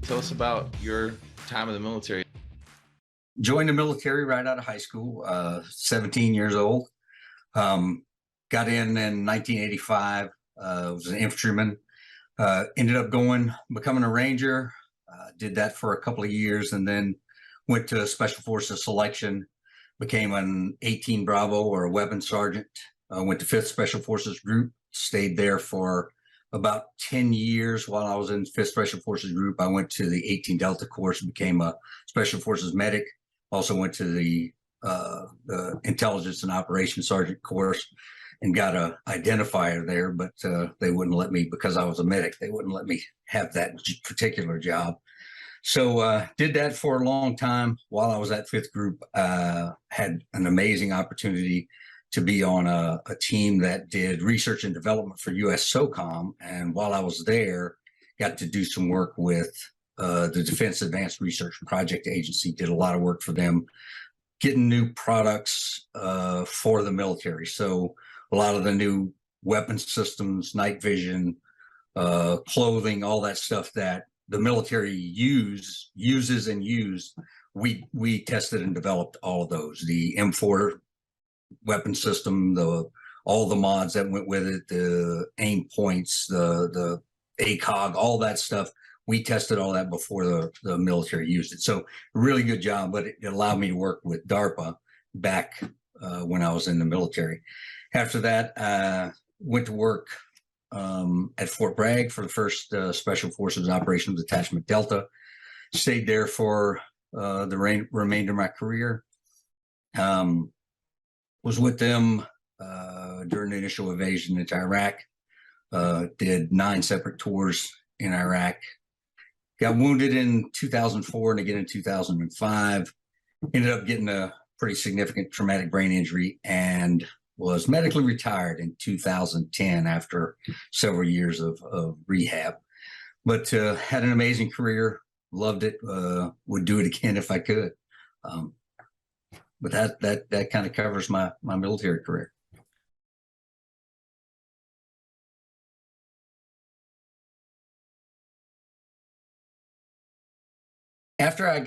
Tell us about your time in the military. Joined the military right out of high school, 17 years old. Got in 1985, was an infantryman. Ended up becoming a ranger, did that for a couple of years, and then went to Special Forces selection, became an 18 Bravo or a weapons sergeant, went to 5th Special Forces Group, stayed there for about 10 years while I was in 5th Special Forces Group. I went to the 18 Delta course, became a Special Forces medic, also went to the Intelligence and Operations Sergeant course and got a identifier there, but they wouldn't let me, because I was a medic, they wouldn't let me have that particular job. So did that for a long time. While I was at 5th Group, had an amazing opportunity to be on a team that did research and development for US SOCOM. And while I was there, got to do some work with the Defense Advanced Research Project Agency, did a lot of work for them, getting new products for the military. So a lot of the new weapons systems, night vision, clothing, all that stuff that the military uses and used, we tested and developed all of those. The M4 weapon system, all the mods that went with it, the aim points, the ACOG, all that stuff. We tested all that before the military used it. So really good job, but it allowed me to work with DARPA back when I was in the military. After that, went to work at Fort Bragg for the 1st Special Forces Operations Detachment Delta. Stayed there for the remainder of my career. Was with them during the initial invasion into Iraq. Did 9 separate tours in Iraq. Got wounded in 2004 and again in 2005. Ended up getting a pretty significant traumatic brain injury and was medically retired in 2010 after several years of rehab. But had an amazing career, loved it, would do it again if I could. But that kind of covers my military career. After I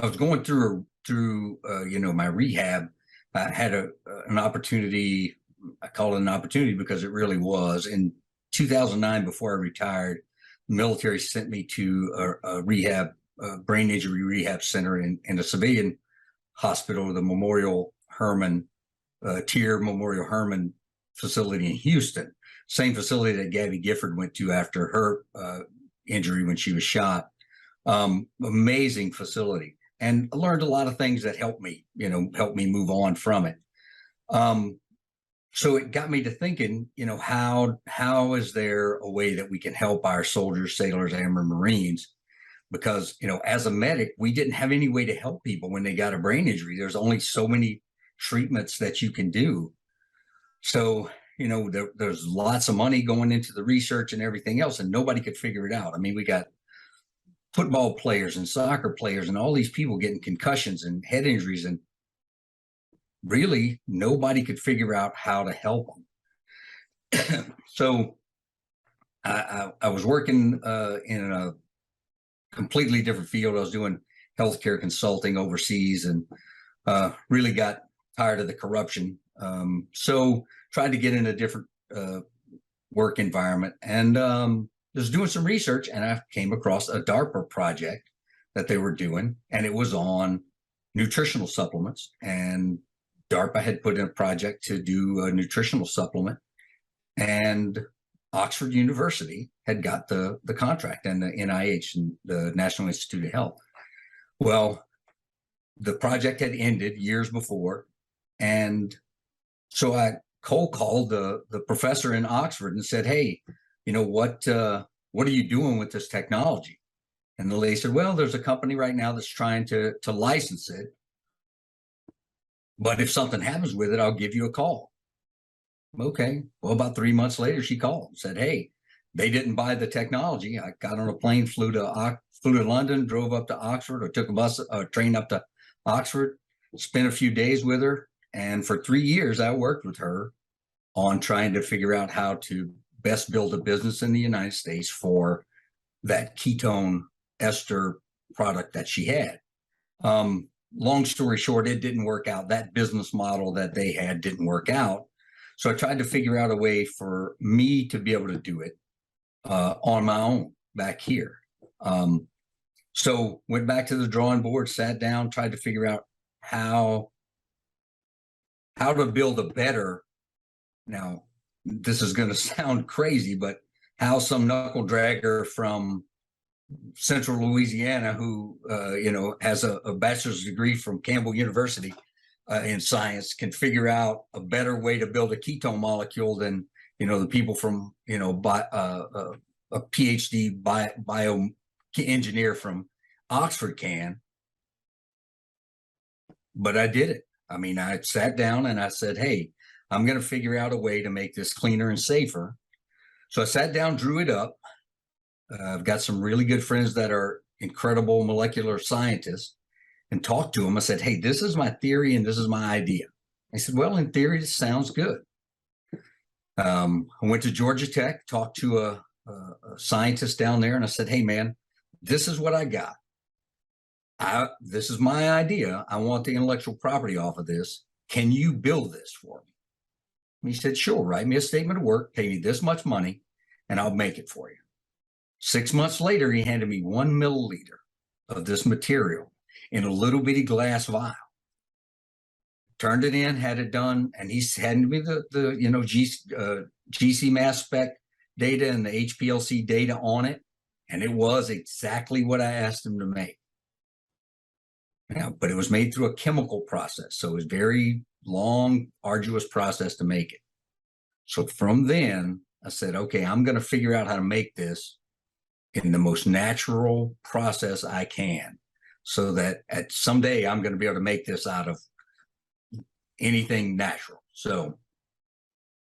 was going through my rehab. I had an opportunity. I call it an opportunity because it really was. In 2009, before I retired, the military sent me to a rehab, brain injury rehab center in a civilian hospital, the Tier Memorial Hermann facility in Houston. Same facility that Gabby Gifford went to after her injury when she was shot. Amazing facility. And I learned a lot of things that helped me move on from it. So it got me to thinking, how is there a way that we can help our soldiers, sailors, airmen, Marines? Because, as a medic, we didn't have any way to help people when they got a brain injury. There's only so many treatments that you can do. So, there's lots of money going into the research and everything else, and nobody could figure it out. I mean, we got football players and soccer players and all these people getting concussions and head injuries, and really nobody could figure out how to help them. So I was working in a completely different field. I was doing healthcare consulting overseas and really got tired of the corruption. So tried to get in a different work environment and was doing some research, and I came across a DARPA project that they were doing, and it was on nutritional supplements. And DARPA had put in a project to do a nutritional supplement, and Oxford University had got the contract, and the NIH, and the National Institute of Health. Well, the project had ended years before, and so I cold called the professor in Oxford and said, "Hey, what are you doing with this technology?" And the lady said, "Well, there's a company right now that's trying to license it, but if something happens with it, I'll give you a call." Okay. Well, about 3 months later, she called and said, "Hey, they didn't buy the technology." I got on a plane, flew to London, drove up to Oxford, or took a train up to Oxford, spent a few days with her. And for 3 years, I worked with her on trying to figure out how to best build a business in the United States for that ketone ester product that she had. Long story short, it didn't work out. That business model that they had didn't work out. So I tried to figure out a way for me to be able to do it on my own back here. So went back to the drawing board, sat down, tried to figure out how to build a better. Now, this is going to sound crazy, but how some knuckle dragger from Central Louisiana who, has a bachelor's degree from Campbell University in science can figure out a better way to build a ketone molecule than, the people from, a PhD bio engineer from Oxford can. But I did it. I mean, I sat down and I said, hey, I'm going to figure out a way to make this cleaner and safer. So I sat down, drew it up. I've got some really good friends that are incredible molecular scientists, and talked to them. I said, hey, this is my theory and this is my idea. I said, well, in theory, this sounds good. I went to Georgia Tech, talked to a scientist down there, and I said, hey, man, this is what I got. This is my idea. I want the intellectual property off of this. Can you build this for me? And he said, sure, write me a statement of work, pay me this much money, and I'll make it for you. 6 months later, he handed me 1 milliliter of this material in a little bitty glass vial. Turned it in, had it done, and he handed me the GC mass spec data and the HPLC data on it, and it was exactly what I asked him to make. But it was made through a chemical process, so it was very long, arduous process to make it. So from then, I said, okay, I'm going to figure out how to make this in the most natural process I can, so that at someday I'm going to be able to make this out of anything natural. So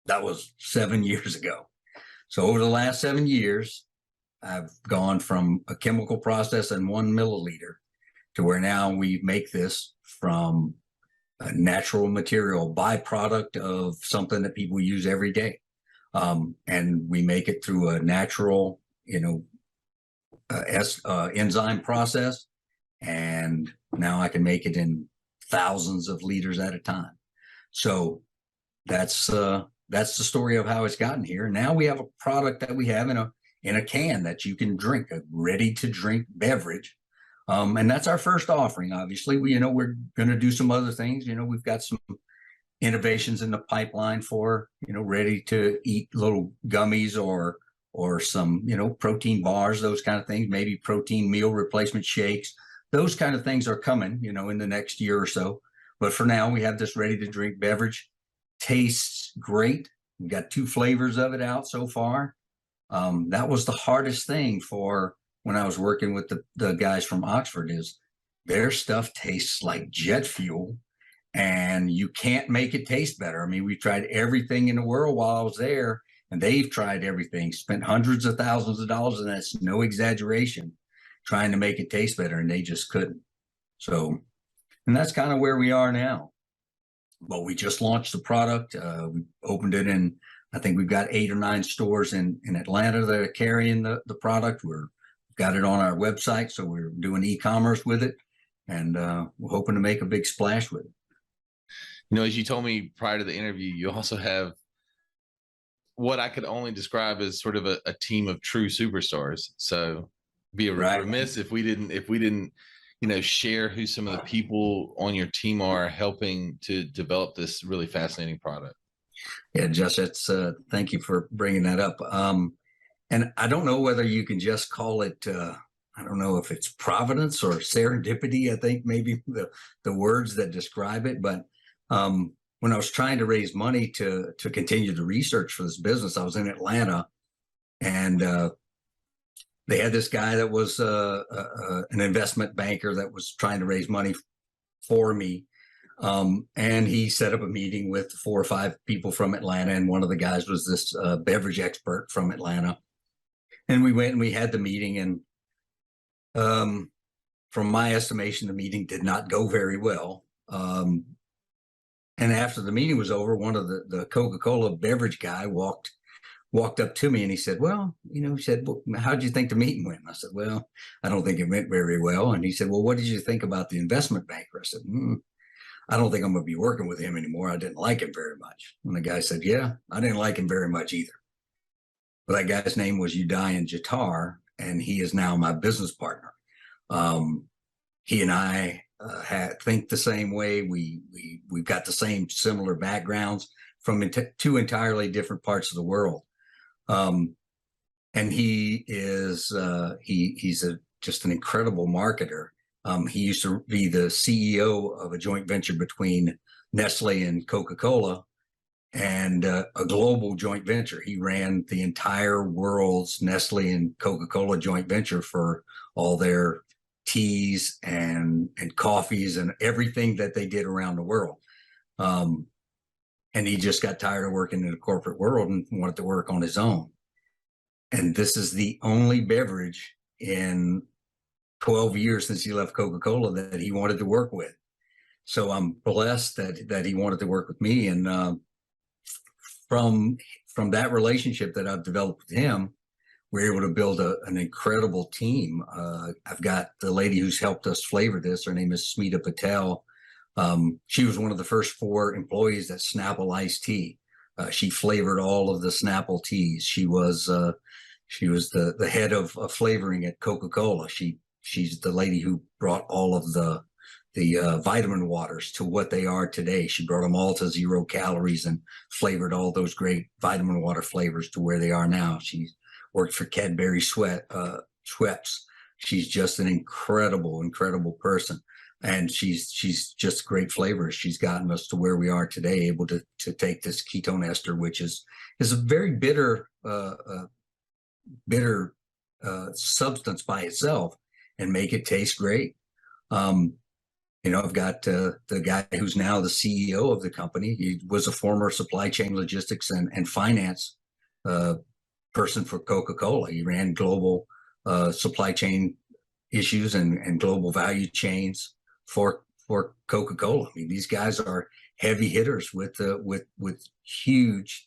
that was 7 years ago. So over the last 7 years, I've gone from a chemical process and 1 milliliter to where now we make this from a natural material, byproduct of something that people use every day. And we make it through a natural, enzyme process. And now I can make it in thousands of liters at a time. So that's the story of how it's gotten here. Now we have a product that we have in a can that you can drink, a ready to drink beverage. And that's our first offering. Obviously, we're going to do some other things. We've got some innovations in the pipeline for, ready to eat little gummies or some, protein bars, those kind of things, maybe protein meal replacement shakes. Those kind of things are coming, in the next year or so. But for now, we have this ready to drink beverage. Tastes great. We've got 2 flavors of it out so far. That was the hardest thing for when I was working with the guys from Oxford, is their stuff tastes like jet fuel and you can't make it taste better. I mean, we tried everything in the world while I was there, and they've tried everything, spent hundreds of thousands of dollars, and that's no exaggeration, trying to make it taste better, and they just couldn't. So, and that's kind of where we are now. But we just launched the product. We opened it in, I think we've got 8 or 9 stores in Atlanta that are carrying the product. We've got it on our website, so we're doing e-commerce with it, and we're hoping to make a big splash with it. As you told me prior to the interview, you also have what I could only describe as sort of a team of true superstars. So be remiss if we didn't, share who some of the people on your team are helping to develop this really fascinating product. Yeah, Josh, thank you for bringing that up. And I don't know whether you can just call it, I don't know if it's providence or serendipity, I think maybe the words that describe it. But when I was trying to raise money to continue the research for this business, I was in Atlanta, and they had this guy that was an investment banker that was trying to raise money for me. And he set up a meeting with 4 or 5 people from Atlanta. And one of the guys was this beverage expert from Atlanta. And we went and we had the meeting. And from my estimation, the meeting did not go very well. And after the meeting was over, one of the Coca-Cola beverage guy walked walked up to me and he said, well, he said, well, how'd you think the meeting went? And I said, well, I don't think it went very well. And he said, well, what did you think about the investment banker? I said, I don't think I'm going to be working with him anymore. I didn't like him very much. And the guy said, yeah, I didn't like him very much either. But that guy's name was Udayan Jatar, and he is now my business partner. He and I think the same way. We've got the same similar backgrounds from two entirely different parts of the world. And he is he's just an incredible marketer. He used to be the CEO of a joint venture between Nestle and Coca-Cola, and a global joint venture. He ran the entire world's Nestle and Coca-Cola joint venture for all their teas and coffees and everything that they did around the world. And he just got tired of working in the corporate world and wanted to work on his own. And this is the only beverage in 12 years since he left Coca-Cola that he wanted to work with. So I'm blessed that he wanted to work with me. And from that relationship that I've developed with him, we're able to build an incredible team. I've got the lady who's helped us flavor this. Her name is Smita Patel. She was one of the first 4 employees at Snapple iced tea. She flavored all of the Snapple teas. She was the head of flavoring at Coca-Cola. She's the lady who brought all of the vitamin waters to what they are today. She brought them all to 0 calories and flavored all those great vitamin water flavors to where they are now. She worked for Cadbury Schweppes. She's just an incredible person. And she's just great flavors. She's gotten us to where we are today, able to take this ketone ester, which is a very bitter substance by itself, and make it taste great. I've got the guy who's now the CEO of the company. He was a former supply chain logistics and finance person for Coca-Cola. He ran global supply chain issues and global value chains for Coca-Cola. I mean, these guys are heavy hitters with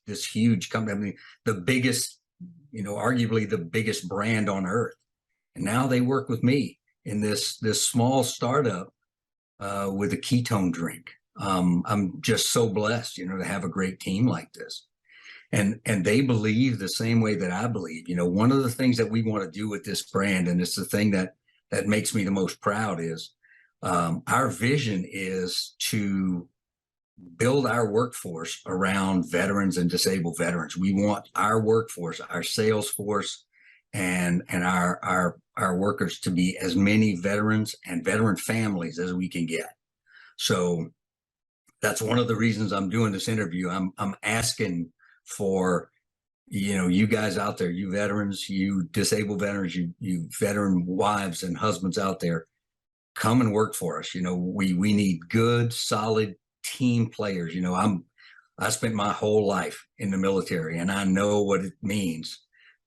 this huge company. I mean, the biggest, arguably the biggest brand on earth. And now they work with me in this small startup with a ketone drink. I'm just so blessed, to have a great team like this. And they believe the same way that I believe. One of the things that we want to do with this brand, and it's the thing that makes me the most proud, is our vision is to build our workforce around veterans and disabled veterans. We want our workforce, our sales force, and our workers to be as many veterans and veteran families as we can get. So that's one of the reasons I'm doing this interview. I'm asking for, you guys out there, you veterans, you disabled veterans, you veteran wives and husbands out there, come and work for us. We need good, solid team players. I spent my whole life in the military, and I know what it means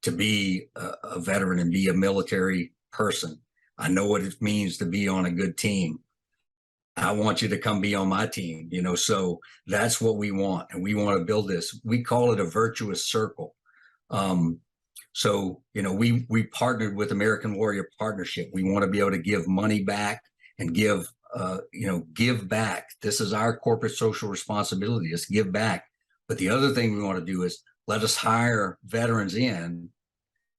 to be a veteran and be a military person. I know what it means to be on a good team. I want you to come be on my team, so that's what we want. And we want to build this. We call it a virtuous circle. So, we partnered with American Warrior Partnership. We want to be able to give money back and give back. This is our corporate social responsibility, is give back. But the other thing we want to do is let us hire veterans in.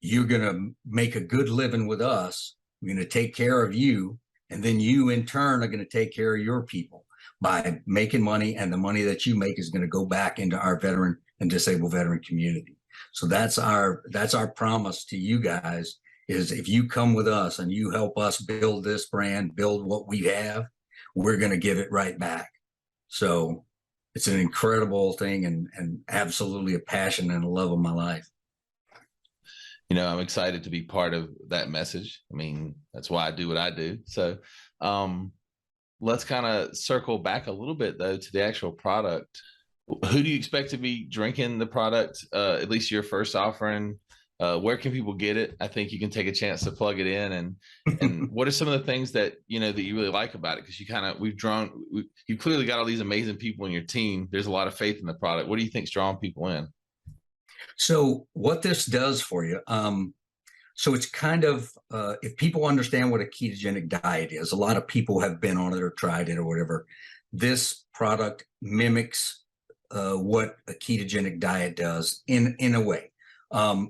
You're going to make a good living with us. We're going to take care of you. And then you, in turn, are going to take care of your people by making money. And the money that you make is going to go back into our veteran and disabled veteran community. So that's our promise to you guys, is if you come with us and you help us build this brand, build what we have, we're going to give it right back. So it's an incredible thing, and absolutely a passion and a love of my life. I'm excited to be part of that message. I mean, that's why I do what I do. So let's kind of circle back a little bit, though, to the actual product. Who do you expect to be drinking the product, at least your first offering? Where can people get it? I think you can take a chance to plug it in. And what are some of the things that that you really like about it? Because you clearly got all these amazing people in your team. There's a lot of faith in the product. What do you think's drawing people in? So what this does for you, so it's kind of, if people understand what a ketogenic diet is, a lot of people have been on it or tried it or whatever. This product mimics what a ketogenic diet does in a way.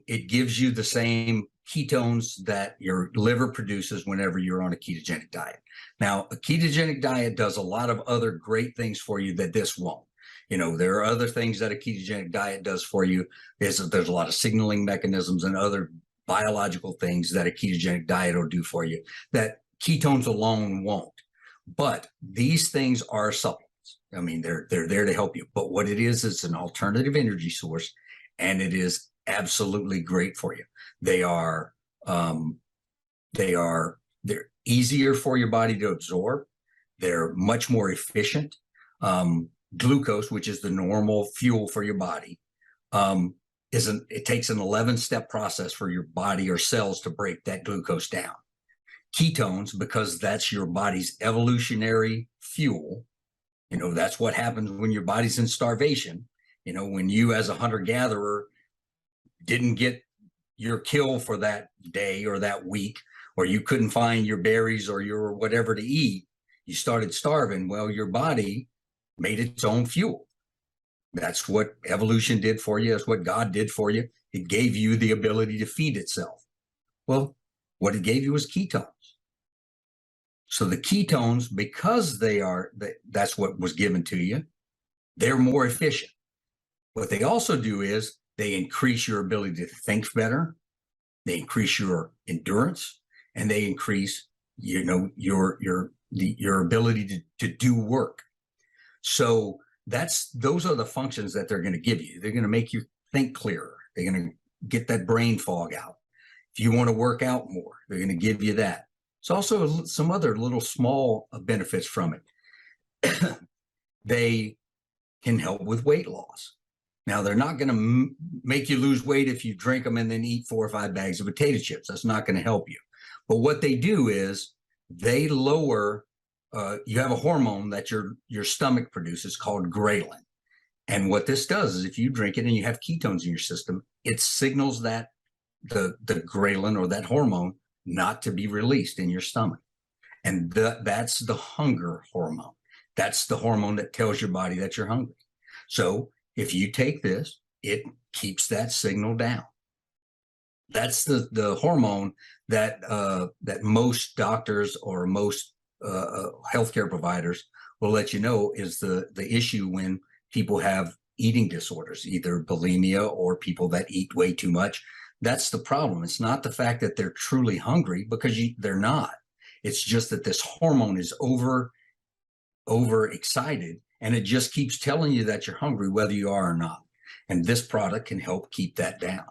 It gives you the same ketones that your liver produces whenever you're on a ketogenic diet. Now, a ketogenic diet does a lot of other great things for you that this won't. There are other things that a ketogenic diet does for you. There's a lot of signaling mechanisms and other biological things that a ketogenic diet will do for you that ketones alone won't. But these things are supplements. I mean, they're there to help you. But what it is, it's an alternative energy source, and it is absolutely great for you. They're easier for your body to absorb. They're much more efficient. Glucose, which is the normal fuel for your body, it takes an 11-step process for your body or cells to break that glucose down. Ketones, because that's your body's evolutionary fuel, that's what happens when your body's in starvation. When you as a hunter-gatherer didn't get your kill for that day or that week, or you couldn't find your berries or your whatever to eat, you started starving. Well, your body made its own fuel. That's what evolution did for you. That's what God did for you. It gave you the ability to feed itself. Well, what it gave you was ketones. So the ketones, because that's what was given to you, they're more efficient. What they also do is they increase your ability to think better. They increase your endurance, and they increase, your ability to do work. So those are the functions that they're going to give you. They're going to make you think clearer. They're going to get that brain fog out. If you want to work out more, they're going to give you that. There's also some other little small benefits from it. They can help with weight loss. Now, they're not going to make you lose weight if you drink them and then eat 4 or 5 bags of potato chips. That's not going to help you. But what they do is they lower, you have a hormone that your stomach produces called ghrelin. And what this does is if you drink it and you have ketones in your system, it signals that the ghrelin or that hormone not to be released in your stomach. And that's the hunger hormone. That's the hormone that tells your body that you're hungry. So if you take this, it keeps that signal down. That's the hormone that most doctors or most healthcare providers will let you know is the issue when people have eating disorders, either bulimia or people that eat way too much. That's the problem. It's not the fact that they're truly hungry, because they're not. It's just that this hormone is over excited, and it just keeps telling you that you're hungry whether you are or not. And this product can help keep that down.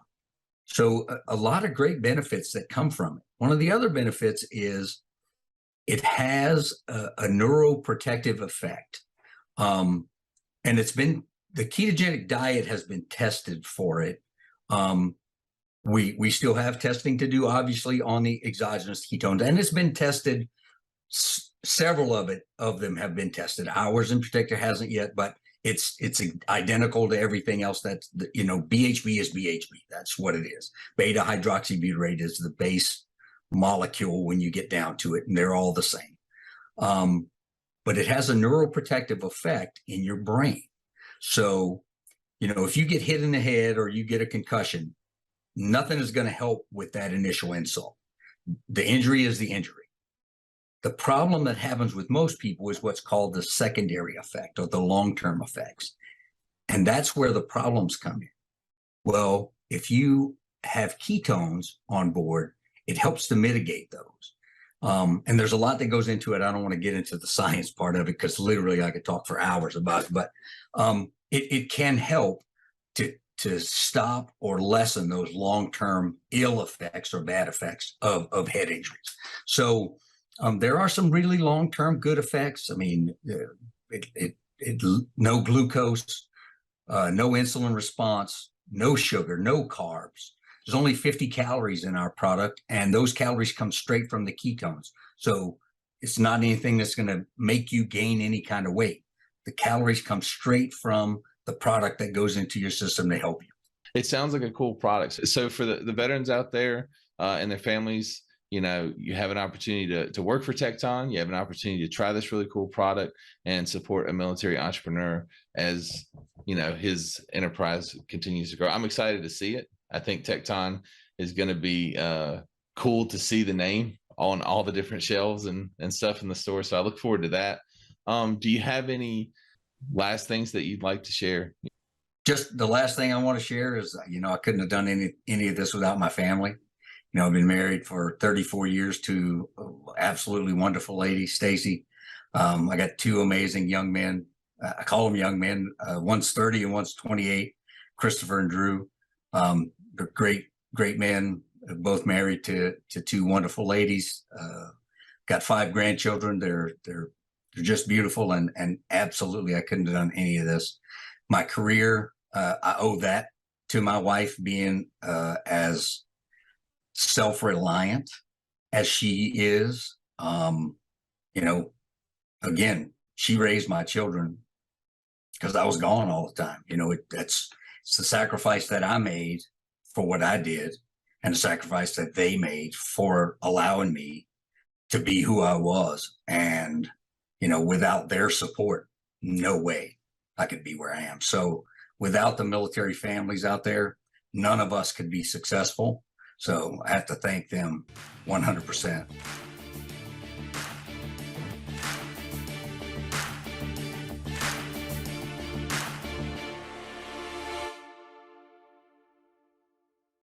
So a lot of great benefits that come from it. One of the other benefits is it has a neuroprotective effect. And the ketogenic diet has been tested for it. We still have testing to do, obviously, on the exogenous ketones, and it's been tested. Several of them have been tested. Ours in particular hasn't yet, but it's identical to everything else. That's BHB is BHB. That's what it is. Beta hydroxybutyrate is the base molecule when you get down to it, and they're all the same. But it has a neuroprotective effect in your brain. So, if you get hit in the head or you get a concussion, nothing is going to help with that initial insult. The injury is the injury. The problem that happens with most people is what's called the secondary effect, or the long-term effects. And that's where the problems come in. Well, if you have ketones on board, it helps to mitigate those. And there's a lot that goes into it. I don't want to get into the science part of it, because literally I could talk for hours about it, but it can help to stop or lessen those long-term ill effects or bad effects of head injuries. So there are some really long-term good effects. I mean, no glucose, no insulin response, no sugar, no carbs. There's only 50 calories in our product, and those calories come straight from the ketones. So it's not anything that's going to make you gain any kind of weight. The calories come straight from the product that goes into your system to help you. It sounds like a cool product. So for the veterans out there and their families, you know, you have an opportunity to work for Tecton. You have an opportunity to try this really cool product and support a military entrepreneur as, you know, his enterprise continues to grow. I'm excited to see it. I think Tecton is going to be cool to see the name on all the different shelves and stuff in the store. So I look forward to that. Do you have any last things that you'd like to share? Just the last thing I want to share is, you know, I couldn't have done any of this without my family. You know, I've been married for 34 years to absolutely wonderful lady, Stacy. I got two amazing young men. I call them young men. One's 30 and one's 28, Christopher and Drew. They're great men, both married to two wonderful ladies. Got 5 grandchildren. They're just beautiful, and absolutely, I couldn't have done any of this. My career, I owe that to my wife being as self-reliant as she is. You know, again, she raised my children because I was gone all the time. You know, it's the sacrifice that I made for what I did, and the sacrifice that they made for allowing me to be who I was. And, you know, without their support, no way I could be where I am. So without the military families out there, none of us could be successful. So I have to thank them 100%.